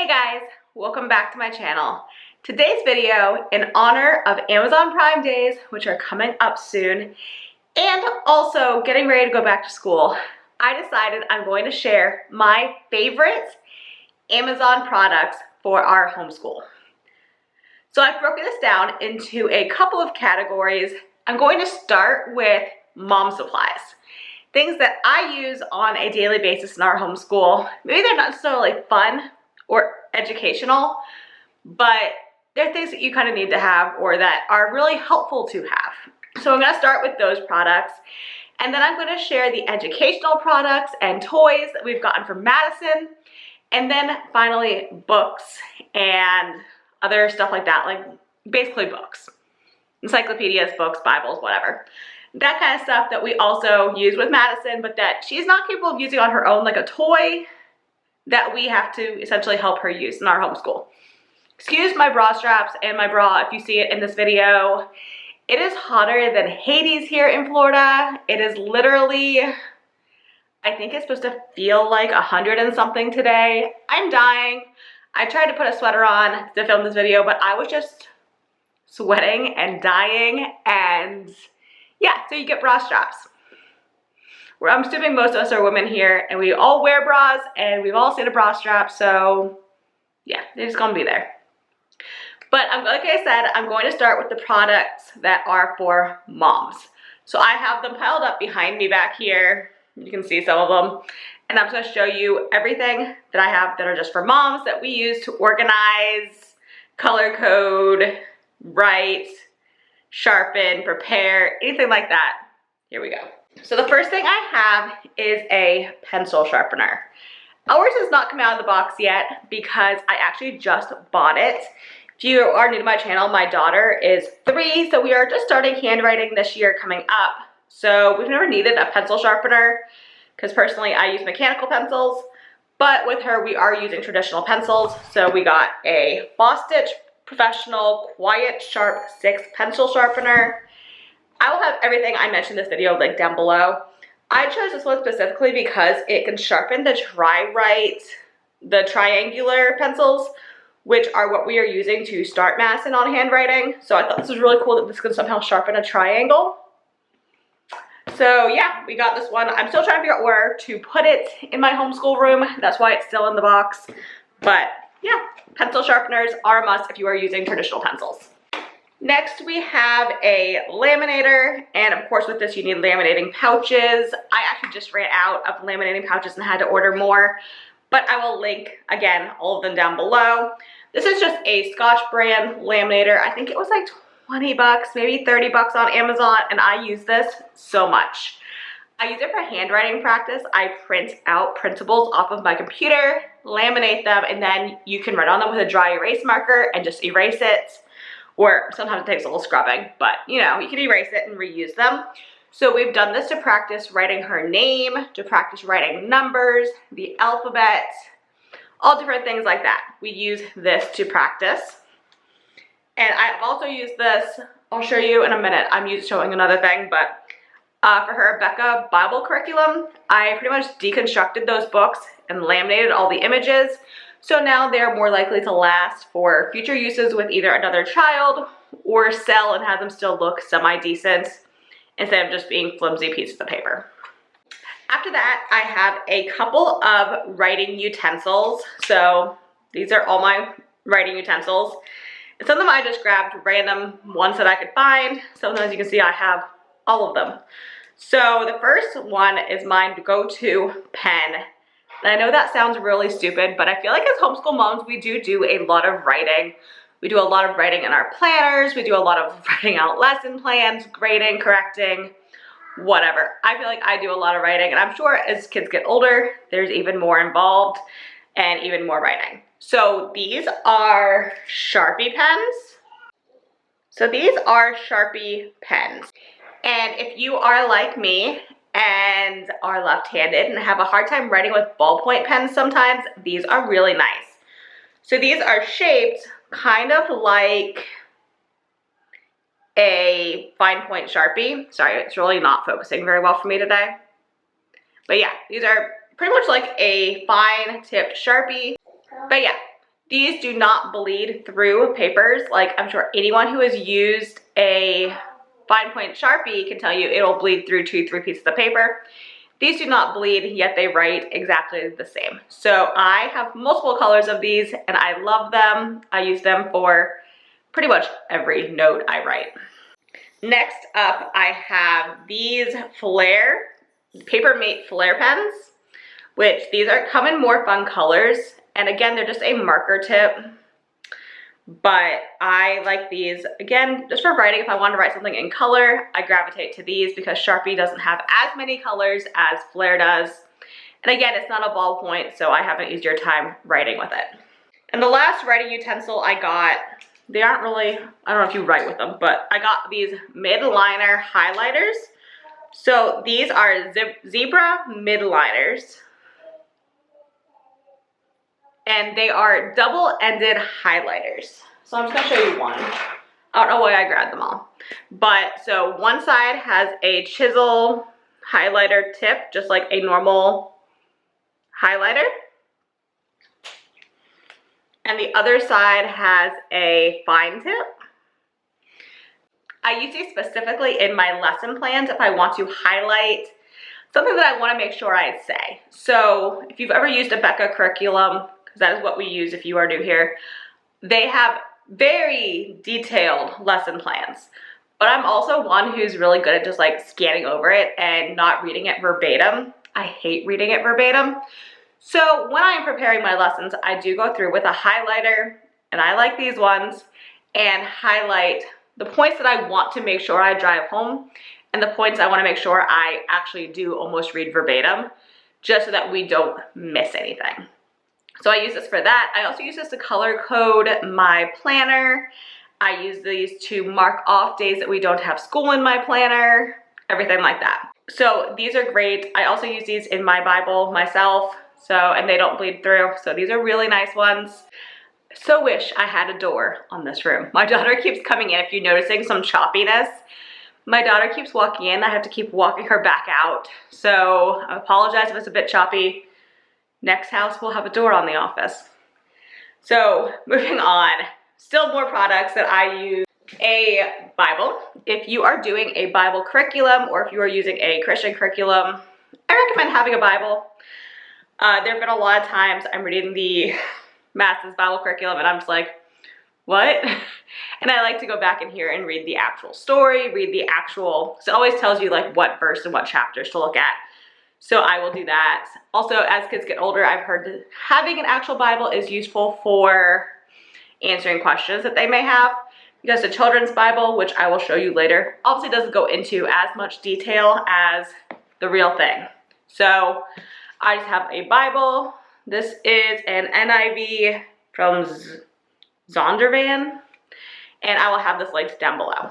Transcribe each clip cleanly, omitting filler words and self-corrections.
Hey guys, welcome back to my channel. Today's video in honor of Amazon Prime Days, which are coming up soon, and also getting ready to go back to school, I decided I'm going to share my favorite Amazon products for our homeschool. So I've broken this down into a couple of categories. I'm going to start with mom supplies. Things that I use on a daily basis in our homeschool. Maybe they're not necessarily fun or educational, but they're things that you kind of need to have or that are really helpful to have. So I'm going to start with those products, and then I'm going to share the educational products and toys that we've gotten from Madison, and then finally books and other stuff like that, like basically books, encyclopedias, books, Bibles, whatever. That kind of stuff that we also use with Madison, but that she's not capable of using on her own, like a toy that we have to essentially help her use in our homeschool. Excuse my bra straps and my bra if you see it in this video. It is hotter than Hades here in Florida. It is literally, I think it's supposed to feel like 100 and something today. I'm dying. I tried to put a sweater on to film this video, but I was just sweating and dying, and yeah, so you get bra straps. I'm assuming most of us are women here, and we all wear bras, and we've all seen a bra strap, so yeah, they're just gonna be there. But like I said, I'm going to start with the products that are for moms. So I have them piled up behind me back here. You can see some of them. And I'm just gonna show you everything that I have that are just for moms that we use to organize, color code, write, sharpen, prepare, anything like that. Here we go. So the first thing I have is a pencil sharpener. Ours has not come out of the box yet because I actually just bought it. If you are new to my channel, my daughter is 3, so we are just starting handwriting this year coming up. So we've never needed a pencil sharpener because personally I use mechanical pencils, but with her we are using traditional pencils. So we got a Boss Stitch Professional Quiet Sharp 6 pencil sharpener. I will have everything I mentioned in this video linked down below. I chose this one specifically because it can sharpen the Tri-Rite, the triangular pencils, which are what we are using to start Madison on handwriting. So I thought this was really cool that this can somehow sharpen a triangle. So yeah, we got this one. I'm still trying to figure out where to put it in my homeschool room. That's why it's still in the box. But yeah, pencil sharpeners are a must if you are using traditional pencils. Next, we have a laminator, and of course with this you need laminating pouches. I actually just ran out of laminating pouches and had to order more, but I will link, again, all of them down below. This is just a Scotch brand laminator. I think it was like 20 bucks, maybe 30 bucks on Amazon, and I use this so much. I use it for handwriting practice. I print out printables off of my computer, laminate them, and then you can write on them with a dry erase marker and just erase it. Or sometimes it takes a little scrubbing, but you know, you can erase it and reuse them. So we've done this to practice writing her name, to practice writing numbers, the alphabet, all different things like that. We use this to practice. And I've also used this, I'll show you in a minute. I'm showing another thing, but for her Becca Bible curriculum, I pretty much deconstructed those books and laminated all the images. So now they're more likely to last for future uses with either another child or sell and have them still look semi-decent instead of just being flimsy pieces of paper. After that, I have a couple of writing utensils. So these are all my writing utensils. And some of them I just grabbed random ones that I could find. Sometimes you can see I have all of them. So the first one is my go-to pen. And I know that sounds really stupid, but I feel like as homeschool moms, we do a lot of writing. We do a lot of writing in our planners. We do a lot of writing out lesson plans, grading, correcting, whatever. I feel like I do a lot of writing, and I'm sure as kids get older, there's even more involved and even more writing. So these are Sharpie pens. So these are Sharpie pens. And if you are like me and are left-handed and have a hard time writing with ballpoint pens sometimes, these are really nice. So these are shaped kind of like a fine point Sharpie. Sorry, it's really not focusing very well for me today. But yeah, these are pretty much like a fine tipped Sharpie. But yeah, These do not bleed through papers. Like, I'm sure anyone who has used a fine point Sharpie can tell you it'll bleed through 2-3 pieces of paper. These do not bleed, yet they write exactly the same. So I have multiple colors of these and I love them. I use them for pretty much every note I write. Next up, I have these Paper Mate Flare pens, which these come in more fun colors. And again, they're just a marker tip, but I like these, again, just for writing. If I want to write something in color, I gravitate to these because Sharpie doesn't have as many colors as Flare does. And again, it's not a ballpoint, so I have an easier time writing with it. And the last writing utensil I got, they aren't really, I don't know if you write with them, but I got these mid-liner highlighters. So these are zebra mid-liners. And they are double-ended highlighters. So I'm just gonna show you one. I don't know why I grabbed them all. But so one side has a chisel highlighter tip, just like a normal highlighter. And the other side has a fine tip. I use these specifically in my lesson plans if I want to highlight something that I want to make sure I say. So if you've ever used a Becca curriculum, because that is what we use if you are new here, they have very detailed lesson plans. But I'm also one who's really good at just like scanning over it and not reading it verbatim. I hate reading it verbatim. So when I am preparing my lessons, I do go through with a highlighter, and I like these ones, and highlight the points that I want to make sure I drive home and the points I want to make sure I actually do almost read verbatim, just so that we don't miss anything. So I use this for that. I also use this to color code my planner. I use these to mark off days that we don't have school in my planner, everything like that. So these are great. I also use these in my Bible myself, and they don't bleed through. So these are really nice ones. So wish I had a door on this room. My daughter keeps coming in. If you're noticing some choppiness, my daughter keeps walking in. I have to keep walking her back out. So I apologize if it's a bit choppy. Next house will have a door on the office. So moving on, still more products that I use. A Bible. If you are doing a Bible curriculum or if you are using a Christian curriculum, I recommend having a Bible. There have been a lot of times I'm reading the Maths Bible curriculum and I'm just like, what? And I like to go back in here and read the actual story, so it always tells you like what verse and what chapters to look at. So I will do that. Also, as kids get older, I've heard that having an actual Bible is useful for answering questions that they may have, because the children's Bible, which I will show you later, obviously doesn't go into as much detail as the real thing. So I just have a Bible. This is an NIV from Zondervan, and I will have this linked down below.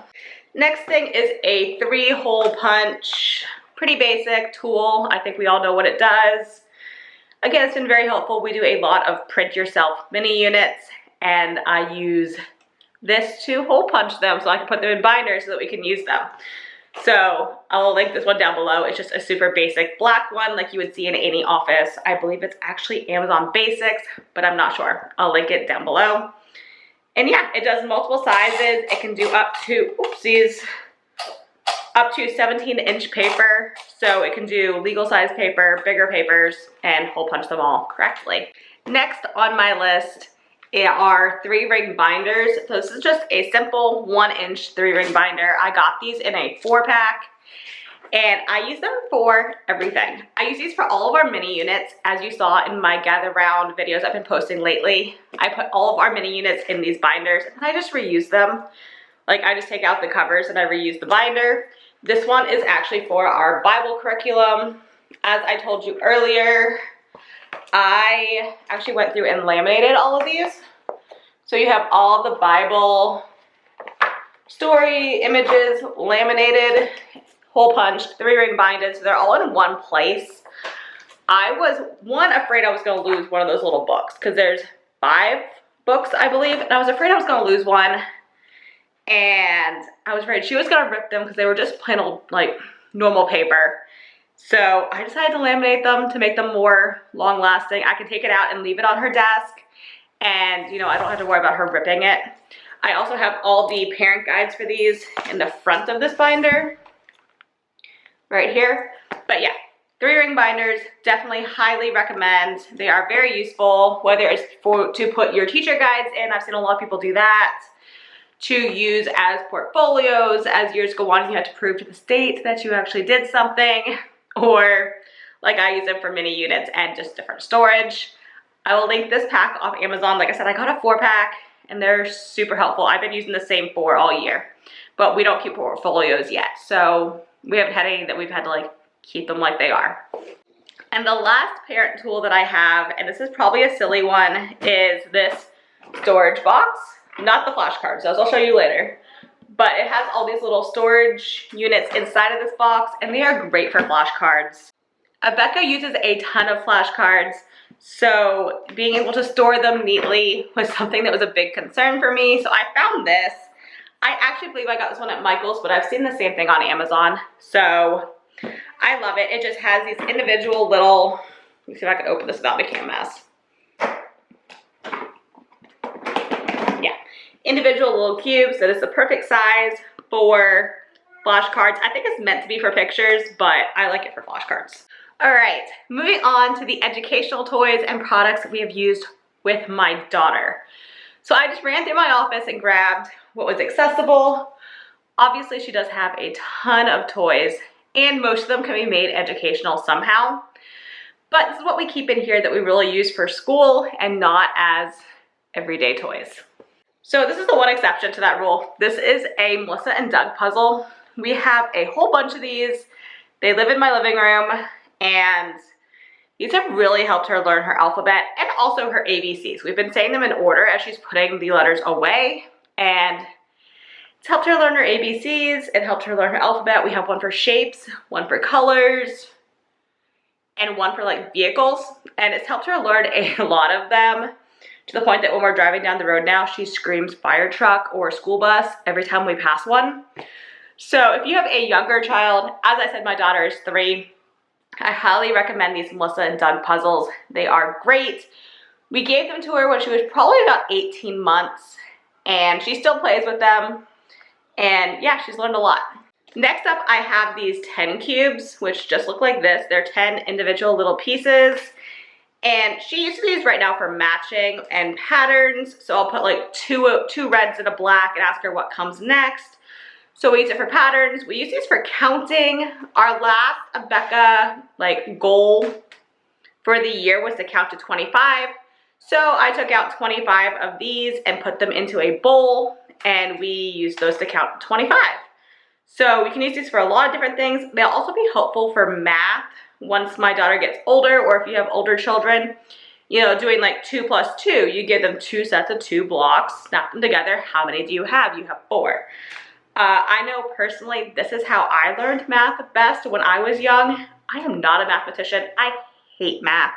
Next thing is a 3-hole punch. Pretty basic tool. I think we all know what it does. Again, it's been very helpful. We do a lot of print yourself mini units, and I use this to hole punch them so I can put them in binders so that we can use them. So I'll link this one down below. It's just a super basic black one like you would see in any office. I believe it's actually Amazon Basics, but I'm not sure. I'll link it down below. And yeah, it does multiple sizes. It can do up to, up to 17-inch paper. So it can do legal size paper, bigger papers, and hole punch them all correctly. Next on my list are 3-ring binders. So this is just a simple 1-inch 3-ring binder. I got these in a 4-pack, and I use them for everything. I use these for all of our mini units. As you saw in my gather round videos I've been posting lately, I put all of our mini units in these binders, and I just reuse them. Like, I just take out the covers and I reuse the binder. This one is actually for our Bible curriculum. As I told you earlier, I actually went through and laminated all of these. So you have all the Bible story images laminated, hole punched, 3-ring binded, so they're all in one place. I was, afraid I was going to lose one of those little books, because there's 5 books, I believe, and I was afraid I was going to lose one. And I was afraid she was going to rip them because they were just plain old, like, normal paper. So I decided to laminate them to make them more long-lasting. I can take it out and leave it on her desk, and you know, I don't have to worry about her ripping it. I also have all the parent guides for these in the front of this binder right here. But yeah, 3-ring binders, definitely highly recommend. They are very useful, whether it's to put your teacher guides in. I've seen a lot of people do that, to use as portfolios. As years go on, you have to prove to the state that you actually did something, or like I use them for mini units and just different storage. I will link this pack off Amazon. Like I said, I got a 4-pack and they're super helpful. I've been using the same 4 all year, but we don't keep portfolios yet. So we haven't had any that we've had to like keep them like they are. And the last parent tool that I have, and this is probably a silly one, is this storage box. Not the flashcards, those I'll show you later. But it has all these little storage units inside of this box, and they are great for flashcards. Becca uses a ton of flashcards, so being able to store them neatly was something that was a big concern for me. So I found this. I actually believe I got this one at Michael's, but I've seen the same thing on Amazon. So I love it. It just has these individual little, let me see if I can open this without making a mess. Yeah, individual little cubes that is the perfect size for flashcards. I think it's meant to be for pictures, but I like it for flashcards. All right, moving on to the educational toys and products that we have used with my daughter. So I just ran through my office and grabbed what was accessible. Obviously, she does have a ton of toys, and most of them can be made educational somehow. But this is what we keep in here that we really use for school and not as everyday toys. So this is the one exception to that rule. This is a Melissa and Doug puzzle. We have a whole bunch of these. They live in my living room, and these have really helped her learn her alphabet and also her ABCs. We've been saying them in order as she's putting the letters away, and it's helped her learn her ABCs. It helped her learn her alphabet. We have one for shapes, one for colors, and one for like vehicles. And it's helped her learn a lot of them, to the point that when we're driving down the road now, she screams fire truck or school bus every time we pass one. So if you have a younger child, as I said, my daughter is 3, I highly recommend these Melissa and Doug puzzles. They are great. We gave them to her when she was probably about 18 months, and she still plays with them. And yeah, she's learned a lot. Next up, I have these 10 cubes, which just look like this. They're 10 individual little pieces. And she uses these right now for matching and patterns. So I'll put like two reds and a black and ask her what comes next. So we use it for patterns. We use these for counting. Our last Becca like goal for the year was to count to 25. So I took out 25 of these and put them into a bowl, and we used those to count to 25. So we can use these for a lot of different things. They'll also be helpful for math once my daughter gets older, or if you have older children, you know, doing like 2 plus 2, you give them 2 sets of 2 blocks, snap them together. How many do you have? You have 4. I know personally, this is how I learned math best when I was young. I am not a mathematician. I hate math.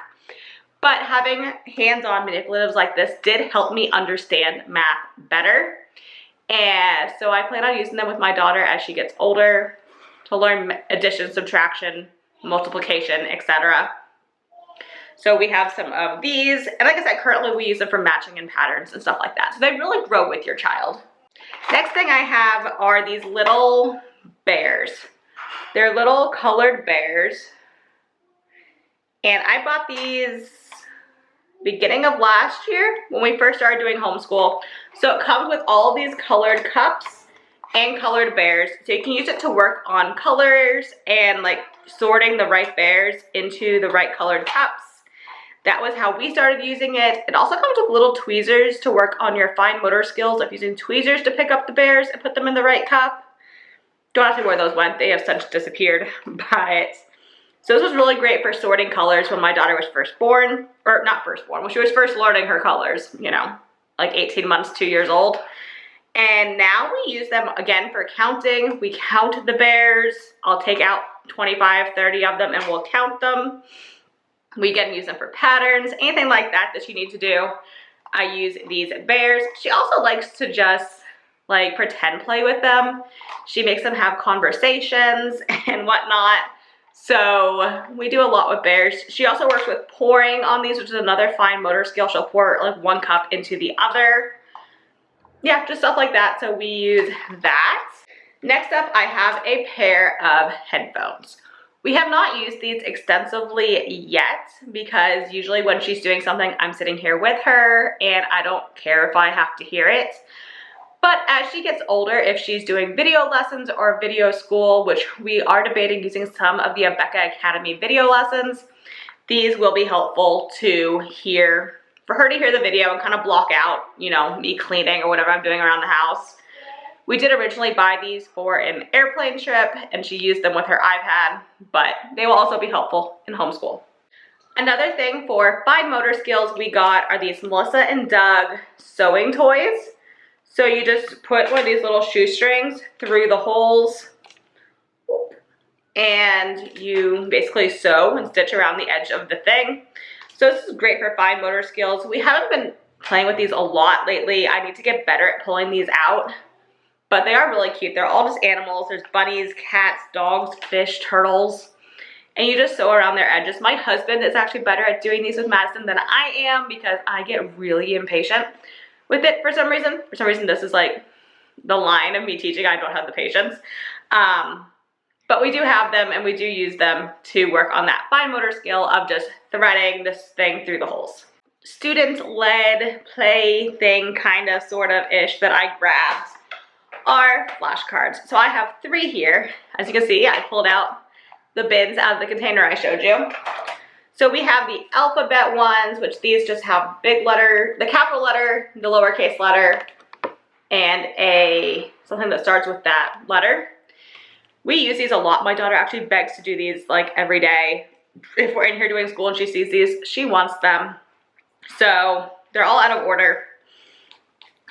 But having hands-on manipulatives like this did help me understand math better. And so I plan on using them with my daughter as she gets older to learn addition, subtraction, multiplication, etc. So we have some of these. And like I said, currently we use them for matching and patterns and stuff like that. So they really grow with your child. Next thing I have are these little bears. They're little colored bears. And I bought these beginning of last year when we first started doing homeschool. So it comes with all these colored cups and colored bears. So you can use it to work on colors and like sorting the right bears into the right colored cups. That was how we started using it. It also comes with little tweezers to work on your fine motor skills of using tweezers to pick up the bears and put them in the right cup. Don't ask me where those went. They have since disappeared. But so this was really great for sorting colors when my daughter was first born, or not first born, when she was first learning her colors, you know, like 18 months, 2 years old. And now we use them again for counting. We count the bears. I'll take out 25, 30 of them and we'll count them. We can use them for patterns, anything like that that you need to do. I use these bears. She also likes to just like pretend play with them. She makes them have conversations and whatnot. So we do a lot with bears. She also works with pouring on these, which is another fine motor skill. She'll pour like one cup into the other. Yeah, just stuff like that. So we use that. Next up, I have a pair of headphones. We have not used these extensively yet because usually when she's doing something, I'm sitting here with her and I don't care if I have to hear it. But as she gets older, if she's doing video lessons or video school, which we are debating using some of the Abeka Academy video lessons, these will be helpful to hear, for her to hear the video and kind of block out, you know, me cleaning or whatever I'm doing around the house. We did originally buy these for an airplane trip and she used them with her iPad, but they will also be helpful in homeschool. Another thing for fine motor skills we got are these Melissa and Doug sewing toys. So you just put one of these little shoestrings through the holes and you basically sew and stitch around the edge of the thing. So this is great for fine motor skills. We haven't been playing with these a lot lately. I need to get better at pulling these out, but they are really cute. They're all just animals. There's bunnies, cats, dogs, fish, turtles, and you just sew around their edges. My husband is actually better at doing these with Madison than I am because I get really impatient with it for some reason. For some reason, this is like the line of me teaching. I don't have the patience. But we do have them and we do use them to work on that fine motor skill of just threading this thing through the holes. Student-led play thing, kind of, sort of-ish, that I grabbed are flashcards. So I have 3 here. As you can see, I pulled out the bins out of the container I showed you. So we have the alphabet ones, which these just have big letter, the capital letter, the lowercase letter, and something that starts with that letter. We use these a lot. My daughter actually begs to do these like every day. If we're in here doing school and she sees these, she wants them. So they're all out of order.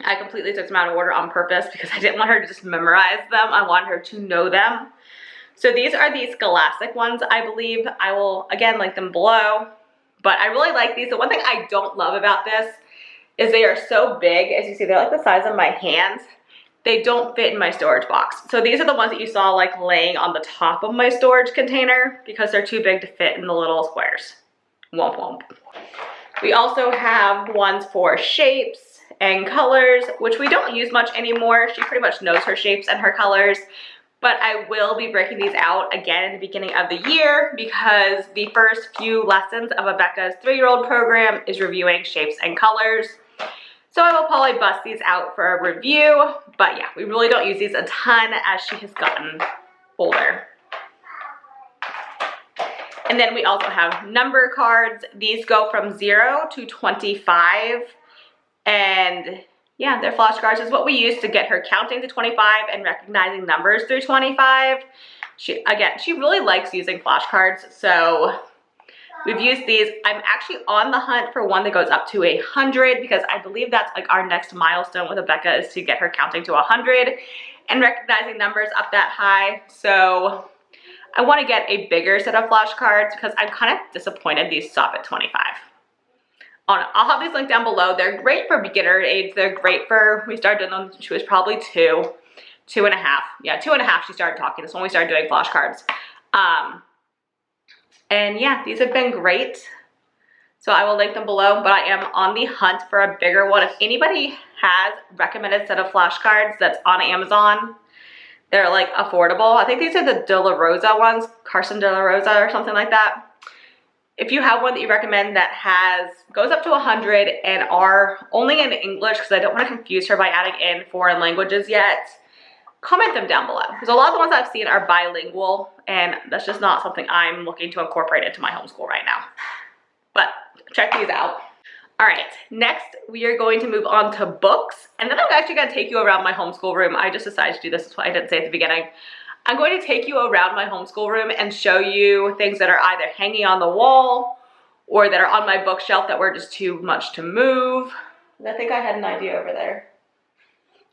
I completely took them out of order on purpose because I didn't want her to just memorize them. I wanted her to know them. So these are the Scholastic ones, I believe. I will, again, link them below. But I really like these. The one thing I don't love about this is they are so big. As you see, they're like the size of my hands. They don't fit in my storage box. So these are the ones that you saw like laying on the top of my storage container because they're too big to fit in the little squares. Womp womp. We also have ones for shapes and colors, which we don't use much anymore. She pretty much knows her shapes and her colors. But I will be breaking these out again in the beginning of the year because the first few lessons of Abeka's 3-year-old program is reviewing shapes and colors. So I will probably bust these out for a review. But yeah, we really don't use these a ton as she has gotten older. And then we also have number cards. These go from 0 to 25. And yeah, they're flashcards. Is what we use to get her counting to 25 and recognizing numbers through 25. She really likes using flashcards, so we've used these. I'm actually on the hunt for one that goes up to 100 because I believe that's like our next milestone with Abeka is to get her counting to 100 and recognizing numbers up that high. So I want to get a bigger set of flashcards because I'm kind of disappointed these stop at 25. I'll have these linked down below. They're great for beginner age. They're great for, we started doing them, she was probably 2.5. Yeah, 2.5 she started talking. That's when we started doing flashcards. And yeah, these have been great. So I will link them below, but I am on the hunt for a bigger one. If anybody has recommended set of flashcards that's on Amazon, they're like affordable. I think these are the De La Rosa ones, Carson De La Rosa or something like that. If you have one that you recommend that goes up to 100 and are only in English, because I don't want to confuse her by adding in foreign languages yet, comment them down below. Because a lot of the ones I've seen are bilingual, and that's just not something I'm looking to incorporate into my homeschool right now. But check these out. All right, next we are going to move on to books, and then I'm actually going to take you around my homeschool room. I just decided to do this. That's why I didn't say at the beginning. I'm going to take you around my homeschool room and show you things that are either hanging on the wall or that are on my bookshelf that were just too much to move. I think I had an idea over there.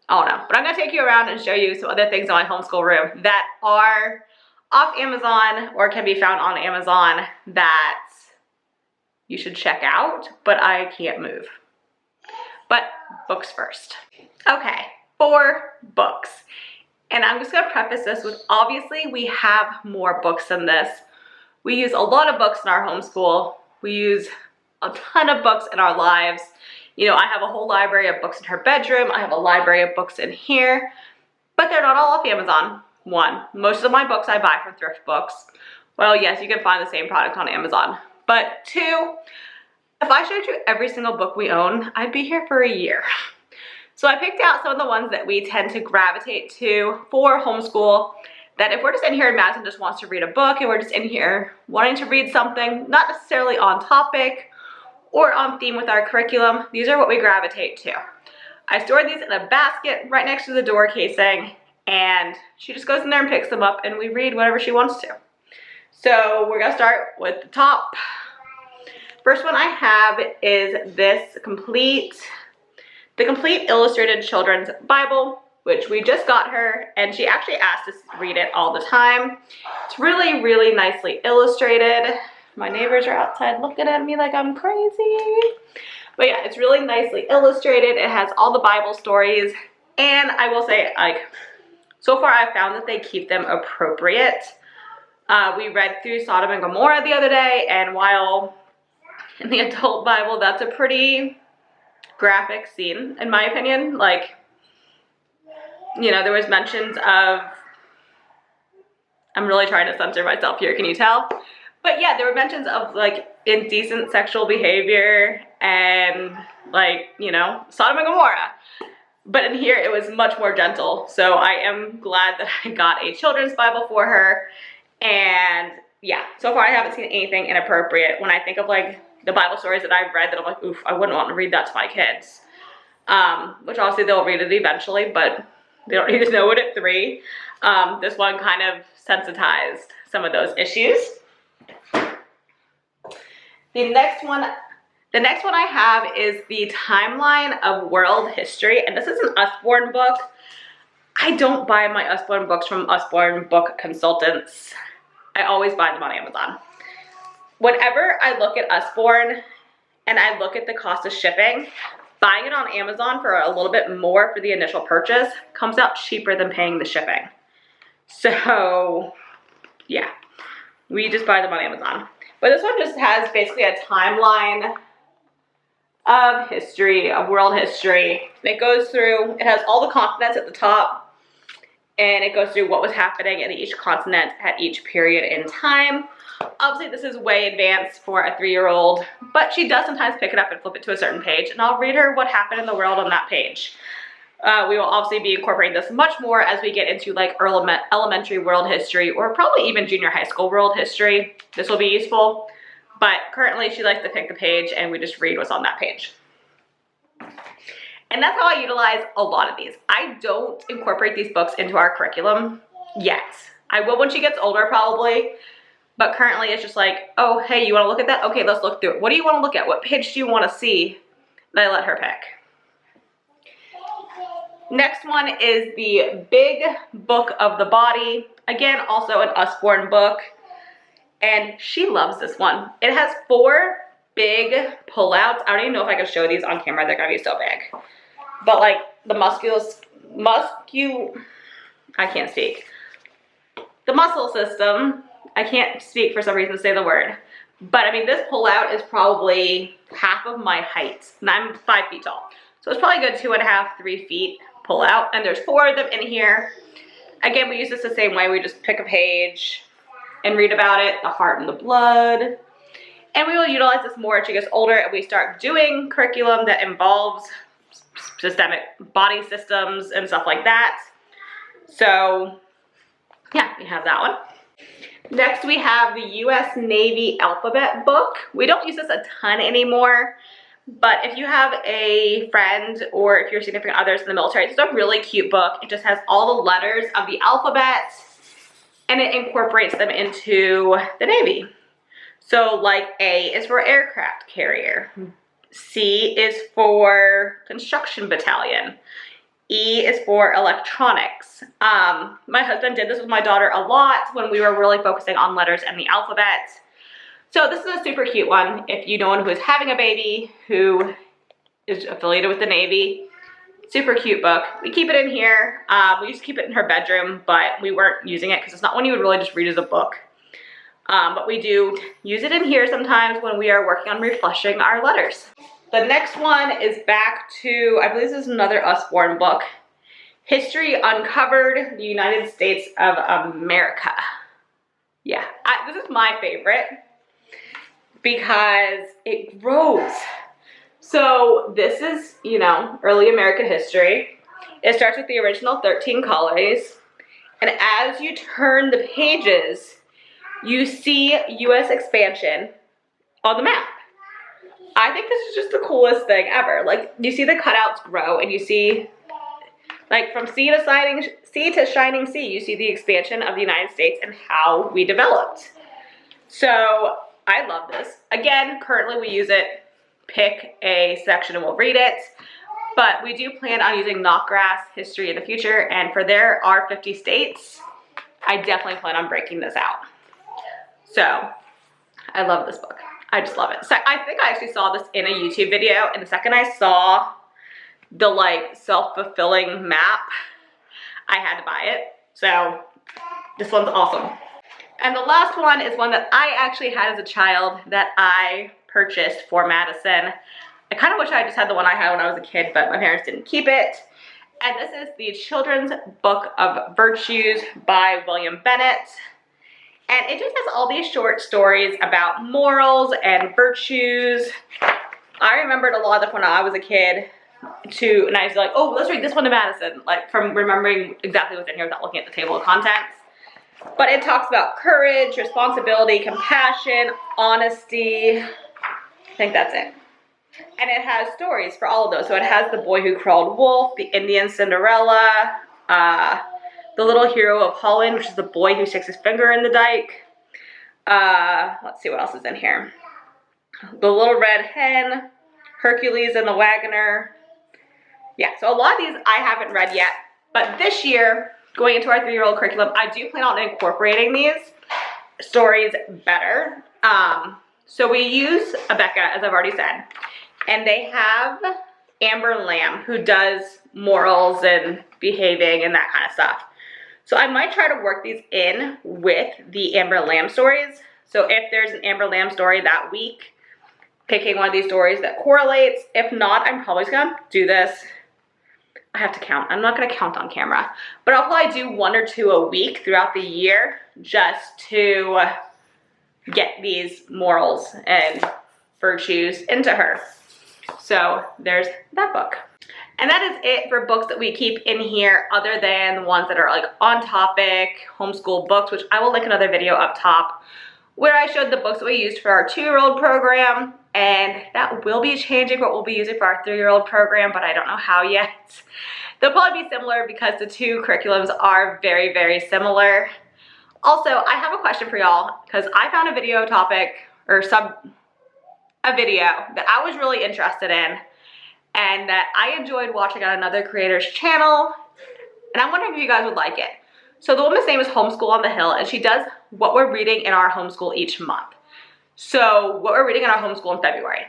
Oh no, but I'm gonna take you around and show you some other things in my homeschool room that are off Amazon or can be found on Amazon that you should check out, but I can't move. But books first. Okay, for books. And I'm just gonna preface this with, obviously we have more books than this. We use a lot of books in our homeschool. We use a ton of books in our lives. You know, I have a whole library of books in her bedroom. I have a library of books in here, but they're not all off Amazon. One, most of my books I buy from thrift books. Well, yes, you can find the same product on Amazon. But two, if I showed you every single book we own, I'd be here for a year. So I picked out some of the ones that we tend to gravitate to for homeschool, that if we're just in here and Madison just wants to read a book and we're just in here wanting to read something, not necessarily on topic or on theme with our curriculum, these are what we gravitate to. I store these in a basket right next to the door casing, and she just goes in there and picks them up and we read whatever she wants to. So we're gonna start with the top. First one I have is this complete illustrated children's Bible, which we just got her, and she actually asked us to read it all the time. It's really, really nicely illustrated. My neighbors are outside looking at me like I'm crazy. But yeah, it's really nicely illustrated. It has all the Bible stories, and I will say, like, so far I've found that they keep them appropriate. We read through Sodom and Gomorrah the other day, and while in the adult Bible, that's a pretty graphic scene, in my opinion. Like, you know, there was mentions of, I'm really trying to censor myself here, can you tell? But yeah, there were mentions of like indecent sexual behavior and like, you know, Sodom and Gomorrah. But in here it was much more gentle. So I am glad that I got a children's Bible for her. And yeah, so far I haven't seen anything inappropriate. When I think of like the Bible stories that I've read that I'm like, oof, I wouldn't want to read that to my kids. Which obviously they'll read it eventually, but they don't need to know it at 3. This one kind of sensitized some of those issues. The next one I have is the Timeline of World History, and this is an Usborne book. I don't buy my Usborne books from Usborne book consultants. I always buy them on Amazon. Whenever I look at Usborne and I look at the cost of shipping, buying it on Amazon for a little bit more for the initial purchase comes out cheaper than paying the shipping. So yeah, we just buy them on Amazon. But this one just has basically a timeline of history, of world history. It goes through, it has all the continents at the top, and it goes through what was happening in each continent at each period in time. Obviously, this is way advanced for a 3-year-old, but she does sometimes pick it up and flip it to a certain page, and I'll read her what happened in the world on that page. We will obviously be incorporating this much more as we get into like elementary world history, or probably even junior high school world history. This will be useful, but currently she likes to pick the page and we just read what's on that page. And that's how I utilize a lot of these. I don't incorporate these books into our curriculum yet. I will when she gets older probably, but currently it's just like, oh, hey, you want to look at that? Okay, let's look through it. What do you want to look at? What page do you want to see? And I let her pick. Next one is the Big Book of the Body. Again, also an Usborne book. And she loves this one. It has 4 big pullouts. I don't even know if I can show these on camera. They're going to be so big. But like the I can't speak. The muscle system, I can't speak for some reason to say the word. But I mean, this pullout is probably half of my height. And I'm 5 feet tall. So it's probably a good 2.5, 3 feet pull out, and there's 4 of them in here. Again, we use this the same way. We just pick a page and read about it, the heart and the blood. And we will utilize this more as she gets older and we start doing curriculum that involves systemic body systems and stuff like that. So yeah, we have that one. Next, we have the U.S. Navy alphabet book. We don't use this a ton anymore. But if you have a friend or if you're significant others in the military, it's a really cute book. It just has all the letters of the alphabet and it incorporates them into the Navy. So like A is for aircraft carrier. C is for construction battalion. E is for electronics. My husband did this with my daughter a lot when we were really focusing on letters and the alphabet. So this is a super cute one. If you know one who is having a baby who is affiliated with the Navy, super cute book. We keep it in here. We used to keep it in her bedroom, but we weren't using it because it's not one you would really just read as a book. But we do use it in here sometimes when we are working on refreshing our letters. The next one is back to, I believe this is another Usborne book, History Uncovered, the United States of America. Yeah, this is my favorite because it grows. So this is, you know, early American history. It starts with the original 13 colonies. And as you turn the pages, you see U.S. expansion on the map. I think this is just the coolest thing ever. Like, you see the cutouts grow, and you see, like, from sea to shining sea, you see the expansion of the United States and how we developed. So I love this. Again, currently we use it, pick a section and we'll read it. But we do plan on using Knotgrass history in the future, and for there are 50 states, I definitely plan on breaking this out. So I love this book. I just love it. So I think I actually saw this in a YouTube video, and the second I saw the like self-fulfilling map, I had to buy it. So this one's awesome. And the last one is one that I actually had as a child that I purchased for Madison. I kind of wish I just had the one I had when I was a kid, but my parents didn't keep it. And this is the Children's Book of Virtues by William Bennett. And it just has all these short stories about morals and virtues. I remembered a lot of them when I was a kid too, and I was like, oh, let's read this one to Madison, like from remembering exactly what's in here without looking at the table of contents. But it talks about courage, responsibility, compassion, honesty. I think that's it. And it has stories for all of those. So it has The Boy Who Crawled Wolf, The Indian Cinderella, The Little Hero of Holland, which is the boy who sticks his finger in the dike. Let's see what else is in here. The Little Red Hen, Hercules and the Wagoner. Yeah, so a lot of these I haven't read yet. But this year, going into our 3-year-old curriculum, I do plan on incorporating these stories better. So we use Abeka, as I've already said. And they have Amber Lamb, who does morals and behaving and that kind of stuff. So I might try to work these in with the Amber Lamb stories. So if there's an Amber Lamb story that week, picking one of these stories that correlates. If not, I'm probably just gonna do this. I have to count. I'm not gonna count on camera, but I'll probably do 1 or 2 a week throughout the year just to get these morals and virtues into her. So there's that book. And that is it for books that we keep in here other than the ones that are like on topic, homeschool books, which I will link another video up top where I showed the books that we used for our 2-year-old program, and that will be changing what we'll be using for our 3-year-old program, but I don't know how yet. They'll probably be similar because the 2 curriculums are very, very similar. Also, I have a question for y'all because I found a video topic or a video that I was really interested in and that I enjoyed watching on another creator's channel, and I'm wondering if you guys would like it. So the woman's name is Homeschool on the Hill, and she does what we're reading in our homeschool each month. So what we're reading in our homeschool in February.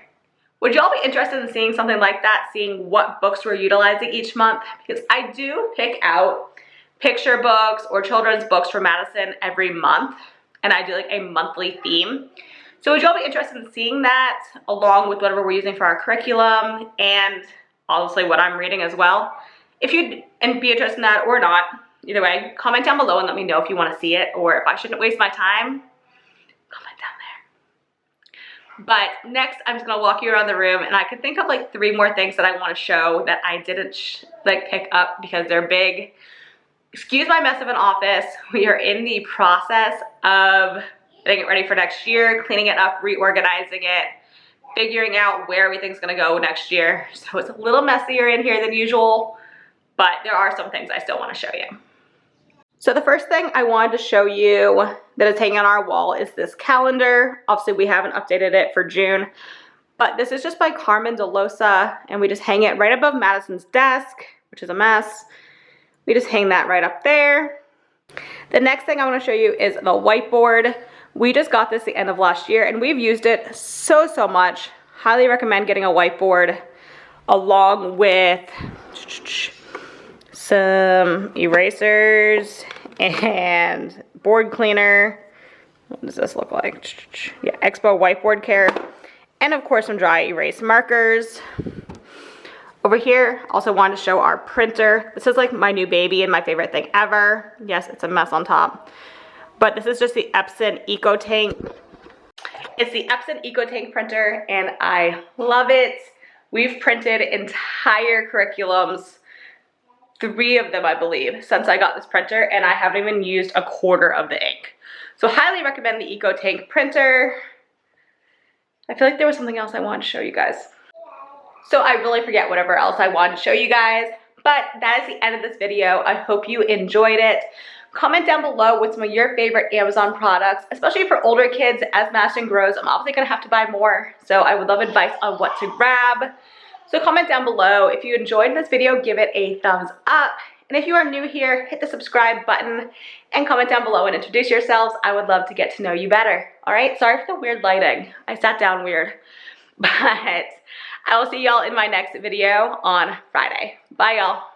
Would y'all be interested in seeing something like that, seeing what books we're utilizing each month? Because I do pick out picture books or children's books for Madison every month, and I do like a monthly theme. So would y'all be interested in seeing that along with whatever we're using for our curriculum and obviously what I'm reading as well? If you'd be interested in that or not, either way, comment down below and let me know if you want to see it or if I shouldn't waste my time. Comment down there. But next, I'm just going to walk you around the room, and I can think of like 3 more things that I want to show that I didn't like pick up because they're big. Excuse my mess of an office. We are in the process of getting it ready for next year, cleaning it up, reorganizing it, figuring out where everything's gonna go next year. So it's a little messier in here than usual, but there are some things I still wanna show you. So the first thing I wanted to show you that is hanging on our wall is this calendar. Obviously we haven't updated it for June, but this is just by Carmen DeLosa, and we just hang it right above Madison's desk, which is a mess. We just hang that right up there. The next thing I wanna show you is the whiteboard. We just got this the end of last year, and we've used it so much. Highly recommend getting a whiteboard along with some erasers and board cleaner. What does this look like? Yeah, Expo whiteboard care. And of course some dry erase markers. Over here, also wanted to show our printer. This is like my new baby and my favorite thing ever. Yes, it's a mess on top. But this is just the Epson EcoTank. It's the Epson EcoTank printer and I love it. We've printed entire curriculums, 3 of them I believe, since I got this printer, and I haven't even used a quarter of the ink. So highly recommend the EcoTank printer. I feel like there was something else I wanted to show you guys. So I really forget whatever else I wanted to show you guys, but that is the end of this video. I hope you enjoyed it. Comment down below with some of your favorite Amazon products, especially for older kids. As Madison grows, I'm obviously gonna have to buy more, so I would love advice on what to grab. So comment down below. If you enjoyed this video, give it a thumbs up. And if you are new here, hit the subscribe button and comment down below and introduce yourselves. I would love to get to know you better. All right, sorry for the weird lighting. I sat down weird, but I will see y'all in my next video on Friday. Bye, y'all.